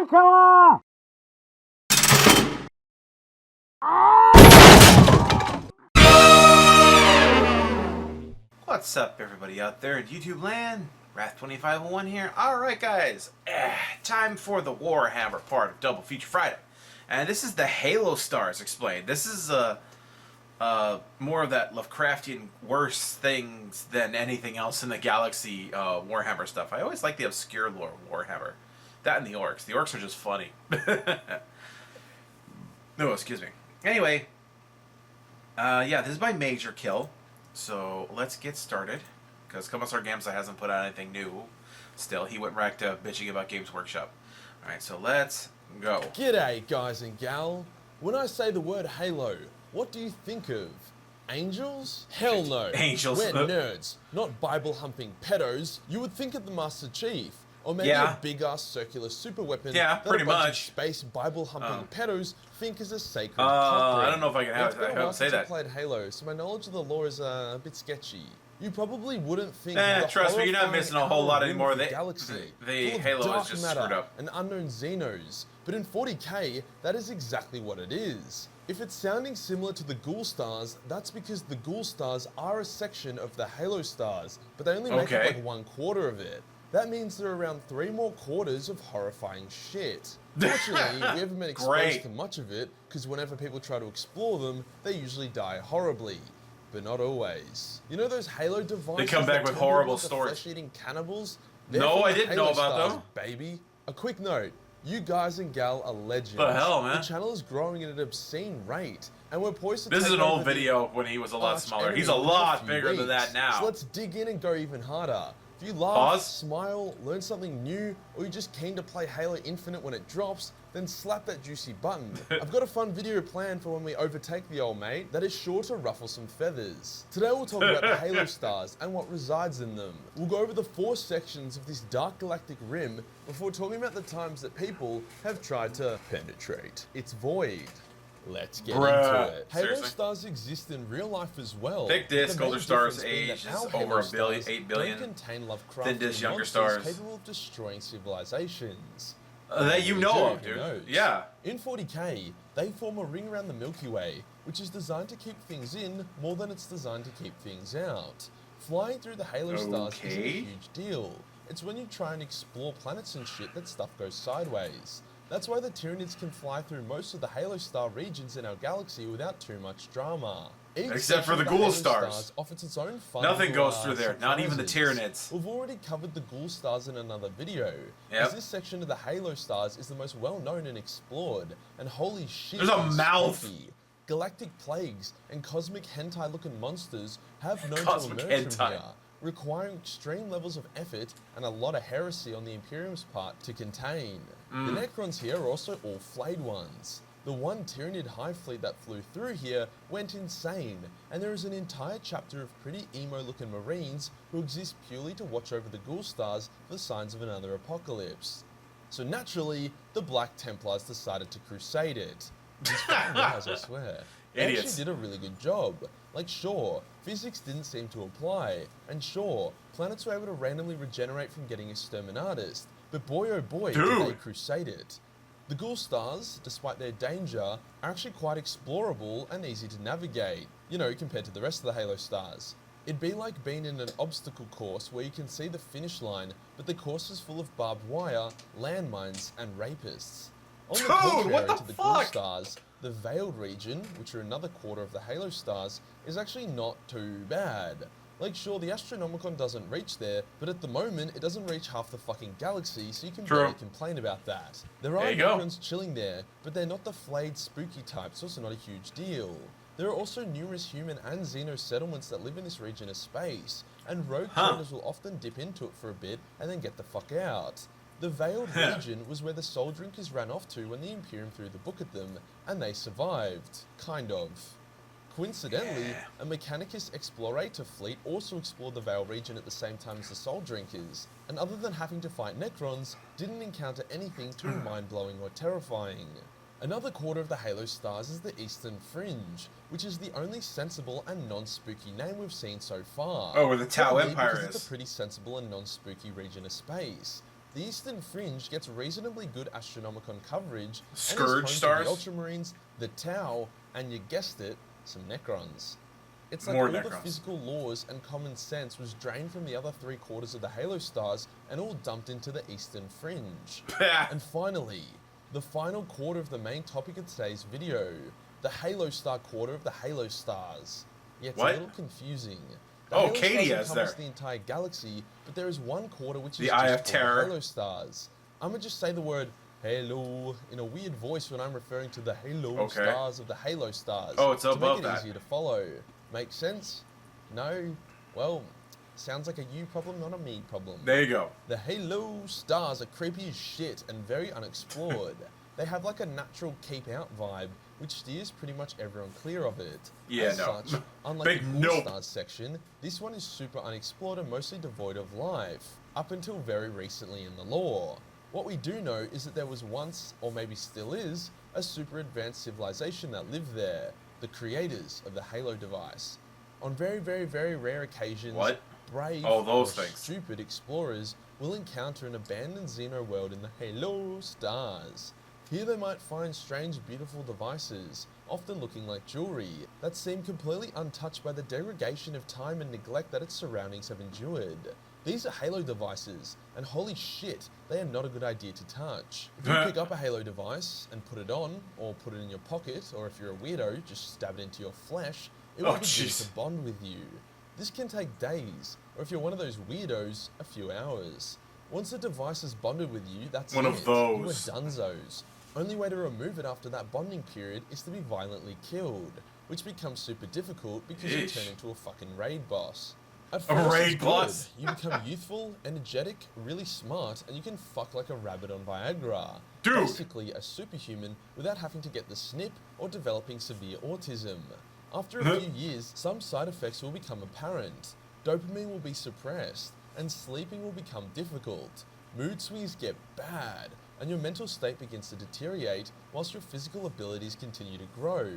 killer! What's up, everybody out there in YouTube land? Wrath2501 here. Alright, guys. Time for the Warhammer part of Double Feature Friday. And this is the Halo Stars explained. This is more of that Lovecraftian worse things than anything else in the galaxy Warhammer stuff. I always like the obscure lore of Warhammer. That and the orcs. The orcs are just funny. No, excuse me. Anyway, yeah, this is my major kill. So let's get started, because Commissar Gamsa hasn't put out anything new. Still, he went right to bitching about Games Workshop. Alright, so let's go. G'day, guys and gal. When I say the word Halo, what do you think of? Angels? Hell no. Angels. We're nerds, not Bible-humping pedos. You would think of the Master Chief, or maybe a big-ass circular super weapon that pretty a bunch much. of space Bible-humping pedos think is a sacred I don't know if I can have I say that. I played Halo, so my knowledge of the lore is a bit sketchy. You probably wouldn't think trust me, you're not missing a whole lot anymore. The galaxy, the full of Halo dark is just matter screwed up. and unknown Xenos, but in 40k, that is exactly what it is. If it's sounding similar to the Ghoul Stars, that's because the Ghoul Stars are a section of the Halo Stars, but they only make up like 1/4 of it. That means there are around 3 more quarters of horrifying shit. Fortunately, we haven't been exposed to much of it, because whenever people try to explore them, they usually die horribly. But not always. You know those Halo devices? They come back with horrible stories. Flesh-eating cannibals? No, I didn't know about them. Baby. A quick note. You guys and gal are legends. The hell, man? The channel is growing at an obscene rate, and we're poised to This is take an over old video when he was a lot smaller. He's a lot bigger than that now. So let's dig in and go even harder. If you laugh, smile, learn something new, or you're just keen to play Halo Infinite when it drops, then slap that juicy button. I've got a fun video planned for when we overtake the old mate that is sure to ruffle some feathers. Today we'll talk about the Halo Stars and what resides in them. We'll go over the 4 sections of this dark galactic rim before talking about the times that people have tried to penetrate its void. Let's get into it. Halo Stars exist in real life as well. Thick disk, older stars age is over 8 billion. Contain Thin disk, younger stars. Capable of destroying civilizations. That you know of, dude. Yeah. In 40k, they form a ring around the Milky Way, which is designed to keep things in more than it's designed to keep things out. Flying through the Halo Stars is a huge deal. It's when you try and explore planets and shit that stuff goes sideways. That's why the Tyranids can fly through most of the Halo Star regions in our galaxy without too much drama. Except for the Ghoul Stars. Offers its own fun. Nothing goes through there, not even the Tyranids. We've already covered the Ghoul Stars in another video, as this section of the Halo Stars is the most well-known and explored, and holy shit, there's a mouth! Spooky. Galactic plagues and cosmic hentai-looking monsters have known to emerge from here, requiring extreme levels of effort and a lot of heresy on the Imperium's part to contain. The Necrons here are also all flayed ones. The one Tyranid hive fleet that flew through here went insane, and there is an entire chapter of pretty emo-looking Marines who exist purely to watch over the Ghoul Stars for signs of another apocalypse. So naturally, the Black Templars decided to crusade it. These fucking guys, I swear. They actually did a really good job. Like, sure, physics didn't seem to apply, and sure, planets were able to randomly regenerate from getting exterminatus, but boy oh boy did they crusade it. The Ghoul Stars, despite their danger, are actually quite explorable and easy to navigate, you know, compared to the rest of the Halo Stars. It'd be like being in an obstacle course where you can see the finish line, but the course is full of barbed wire, landmines, and rapists. On the contrary to the Ghoul Stars, the Veiled region, which are another quarter of the Halo Stars, is actually not too bad. Like, sure, the Astronomicon doesn't reach there, but at the moment, it doesn't reach half the fucking galaxy, so you can barely complain about that. There are Necrons chilling there, but they're not the flayed, spooky type, so it's not a huge deal. There are also numerous human and Xeno settlements that live in this region of space, and rogue traders will often dip into it for a bit and then get the fuck out. The Veiled region was where the Soul Drinkers ran off to when the Imperium threw the book at them, and they survived. Kind of. Coincidentally, a Mechanicus Explorator fleet also explored the Veil region at the same time as the Soul Drinkers, and other than having to fight Necrons, didn't encounter anything too mind-blowing or terrifying. Another quarter of the Halo Stars is the Eastern Fringe, which is the only sensible and non-spooky name we've seen so far. Oh, where the Tau Probably Empire because is. It's a pretty sensible and non-spooky region of space. The Eastern Fringe gets reasonably good Astronomicon coverage Scourge and is home stars? to the Ultramarines, the Tau, and you guessed it, some Necrons. It's like More all Necrons. the physical laws and common sense was drained from the other 3/4 of the Halo stars and all dumped into the Eastern Fringe. And finally, the final quarter of the main topic of today's video, the Halo Star quarter of the Halo stars. Yeah, it's What? a little confusing. The Oh, Halo Katie stars is encompass there. the entire galaxy, but there is one quarter which is The Eye just of called Terror. Halo stars. I'm gonna just say the word Halo in a weird voice when I'm referring to the Halo stars of the Halo stars. Oh, it's to above make it that. easier to follow. Make sense? No? Well, sounds like a you problem, not a me problem. There you go. The Halo stars are creepy as shit and very unexplored. They have like a natural keep out vibe, which steers pretty much everyone clear of it. Yeah, As no. such, unlike Big the Cool nope. Stars section, this one is super unexplored and mostly devoid of life, up until very recently in the lore. What we do know is that there was once, or maybe still is, a super advanced civilization that lived there, the creators of the Halo device. On very, very, very rare occasions, What? brave Oh, those or things. stupid explorers will encounter an abandoned Xeno world in the Halo stars. Here they might find strange, beautiful devices, often looking like jewelry, that seem completely untouched by the degradation of time and neglect that its surroundings have endured. These are Halo devices, and holy shit, they are not a good idea to touch. If you pick up a Halo device and put it on, or put it in your pocket, or if you're a weirdo, just stab it into your flesh, it will begin jeez. to bond with you. This can take days, or if you're one of those weirdos, a few hours. Once the device is bonded with you, that's One it. of those. You are dunzos. Only way to remove it after that bonding period is to be violently killed, which becomes super difficult because you Eesh. turn into a fucking raid boss. At A first raid it's boss? good. You become youthful, energetic, really smart, and you can fuck like a rabbit on Viagra. Dude. Basically a superhuman without having to get the snip or developing severe autism. After a few years, some side effects will become apparent. Dopamine will be suppressed, and sleeping will become difficult. Mood swings get bad, and your mental state begins to deteriorate whilst your physical abilities continue to grow.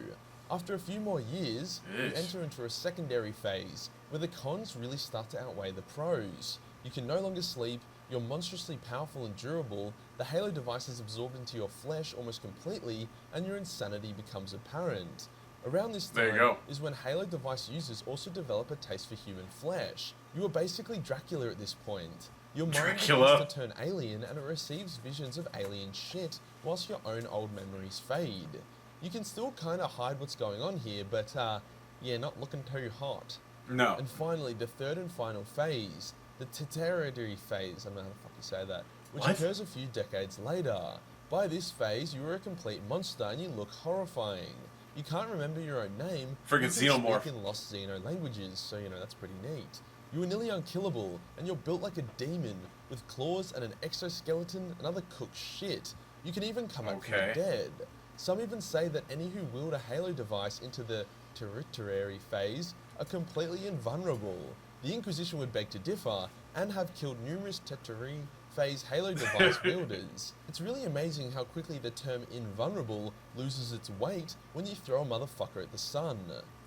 After a few more years, you Yes. enter into a secondary phase, where the cons really start to outweigh the pros. You can no longer sleep, you're monstrously powerful and durable, the Halo device is absorbed into your flesh almost completely, and your insanity becomes apparent. Around this There you time go. is when Halo device users also develop a taste for human flesh. You are basically Dracula at this point. Your mind Dracula? begins to turn alien and it receives visions of alien shit whilst your own old memories fade. You can still kinda hide what's going on here, but yeah, not looking too hot. No. And finally, the third and final phase, the tertiary phase, I don't know how the fuck you say that, which What? occurs a few decades later. By this phase, you are a complete monster and you look horrifying. You can't remember your own name. Friggin' you can xenomorph. speak in lost Xeno languages, so you know that's pretty neat. You are nearly unkillable, and you're built like a demon, with claws and an exoskeleton and other cooked shit. You can even come out from the Okay. dead. Some even say that any who wield a Halo device into the tertiary phase are completely invulnerable. The Inquisition would beg to differ, and have killed numerous tertiary phase Halo device wielders. It's really amazing how quickly the term invulnerable loses its weight when you throw a motherfucker at the sun.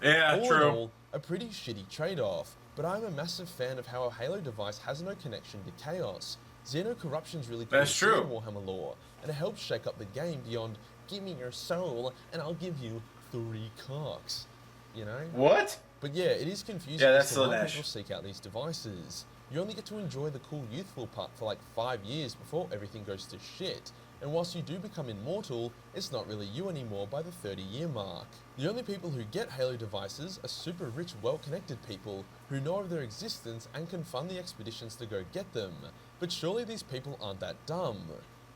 Yeah, All true. in all, a pretty shitty trade-off, but I'm a massive fan of how a Halo device has no connection to chaos. Xeno corruption's really cool That's to see in true. Warhammer lore, and it helps shake up the game beyond give me your soul and I'll give you 3 cocks. You know? What? But yeah, it is confusing Yeah, as that's to why Slanesh. people seek out these devices. You only get to enjoy the cool youthful part for like 5 years before everything goes to shit. And whilst you do become immortal, it's not really you anymore by the 30-year mark. The only people who get Halo devices are super rich, well-connected people who know of their existence and can fund the expeditions to go get them. But surely these people aren't that dumb.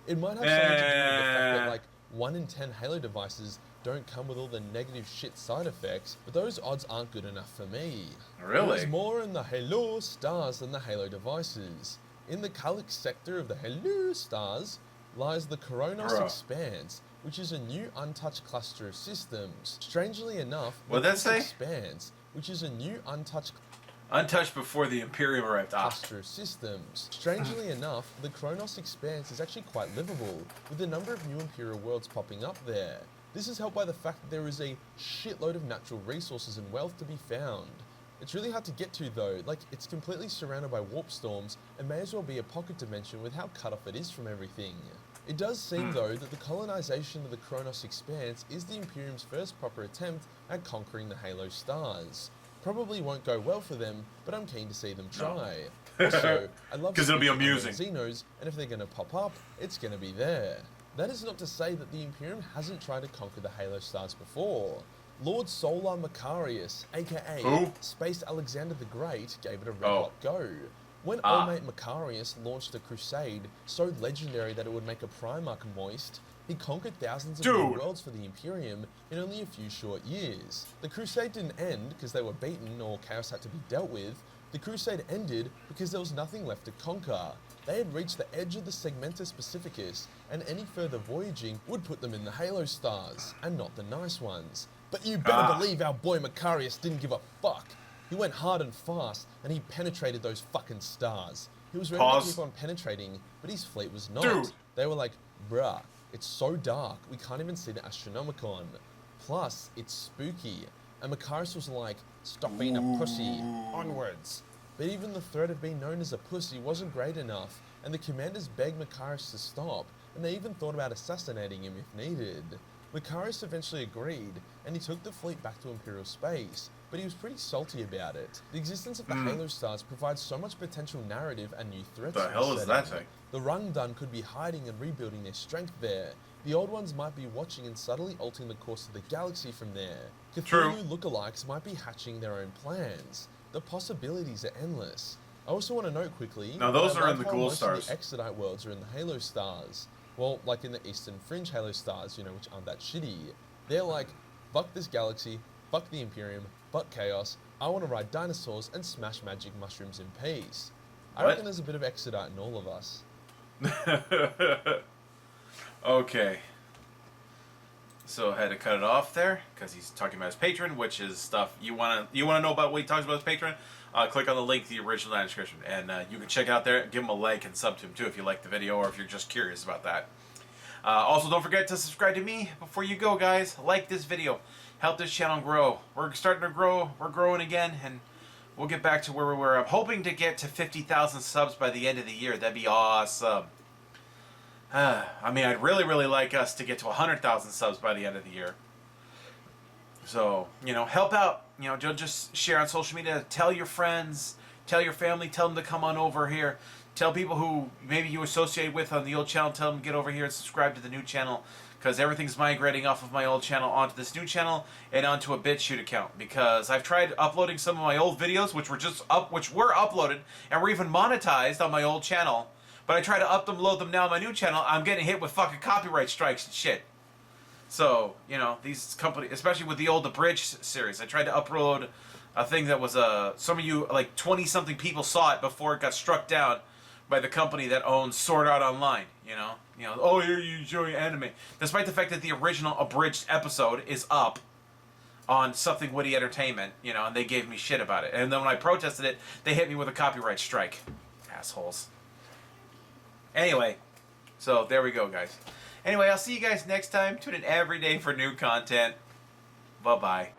It might have something to do with the fact that like 1 in 10 Halo devices don't come with all the negative shit side effects, but those odds aren't good enough for me. Really? There's more in the Halo stars than the Halo devices. In the Calyx sector of the Halo stars lies the Coronos Bruh. Expanse, which is a new untouched cluster of systems. Strangely enough, What'd the that say? Expanse, which is a new untouched Untouched before the Imperial arrived. Ah. cluster of systems. Strangely enough, the Kronos Expanse is actually quite livable, with a number of new Imperial worlds popping up there. This is helped by the fact that there is a shitload of natural resources and wealth to be found. It's really hard to get to though, like it's completely surrounded by warp storms and may as well be a pocket dimension with how cut off it is from everything. It does seem though that the colonization of the Kronos expanse is the Imperium's first proper attempt at conquering the Halo stars. Probably won't go well for them, but I'm keen to see them try. Also, I love because it'll be amusing. Xenos, and if they're going to pop up, it's going to be there. That is not to say that the Imperium hasn't tried to conquer the Halo stars before. Lord Solar Macarius, aka Who? Space Alexander the Great, gave it a red hot go. When old mate Macarius launched a crusade so legendary that it would make a Primarch moist, he conquered thousands of new worlds for the Imperium in only a few short years. The crusade didn't end because they were beaten or chaos had to be dealt with. The crusade ended because there was nothing left to conquer. They had reached the edge of the Segmentus Pacificus, and any further voyaging would put them in the Halo stars, and not the nice ones. But you better believe our boy Macarius didn't give a fuck. He went hard and fast, and he penetrated those fucking stars. He was ready to keep on penetrating, but his fleet was not. They were like, bruh, it's so dark, we can't even see the Astronomicon. Plus, it's spooky. And Macarius was like, stop being a pussy, onwards. But even the threat of being known as a pussy wasn't great enough, and the commanders begged Macarius to stop, and they even thought about assassinating him if needed. Macarius eventually agreed, and he took the fleet back to Imperial space, but he was pretty salty about it. The existence of the Halo stars provides so much potential narrative and new threats. The hell is that thing? The Rungdun could be hiding and rebuilding their strength there. The old ones might be watching and subtly altering the course of the galaxy from there. Cthulhu lookalikes might be hatching their own plans. The possibilities are endless. I also want to note quickly... Now those are in the ghoul stars. The Exodite worlds are in the Halo stars. Well, like in the Eastern Fringe Halo stars, you know, which aren't that shitty. They're like, fuck this galaxy, fuck the Imperium, fuck chaos, I want to ride dinosaurs and smash magic mushrooms in peace. I reckon there's a bit of Exodite in all of us. Okay. So I had to cut it off there because he's talking about his Patreon, which is stuff you wanna know about what he talks about his Patreon. Click on the link to the original in the description, and you can check it out there. Give him a like and sub to him too if you like the video or if you're just curious about that. Also, don't forget to subscribe to me before you go, guys. Like this video, help this channel grow. We're starting to grow. We're growing again, and we'll get back to where we were. I'm hoping to get to 50,000 subs by the end of the year. That'd be awesome. I mean, I'd really like us to get to 100,000 subs by the end of the year. So, you know, help out. You know, just share on social media. Tell your friends, tell your family, tell them to come on over here. Tell people who maybe you associate with on the old channel, tell them to get over here and subscribe to the new channel, because everything's migrating off of my old channel onto this new channel and onto a BitChute account. Because I've tried uploading some of my old videos, which were uploaded and were even monetized on my old channel. But I try to upload them now on my new channel, I'm getting hit with fucking copyright strikes and shit. So, you know, these companies, especially with the old Abridged series, I tried to upload a thing that was, some of you, like 20-something people saw it before it got struck down by the company that owns Sword Art Online, you know, oh, you're showing anime. Despite the fact that the original Abridged episode is up on Something Witty Entertainment, you know, and they gave me shit about it. And then when I protested it, they hit me with a copyright strike. Assholes. Anyway, so there we go, guys. Anyway, I'll see you guys next time. Tune in every day for new content. Bye-bye.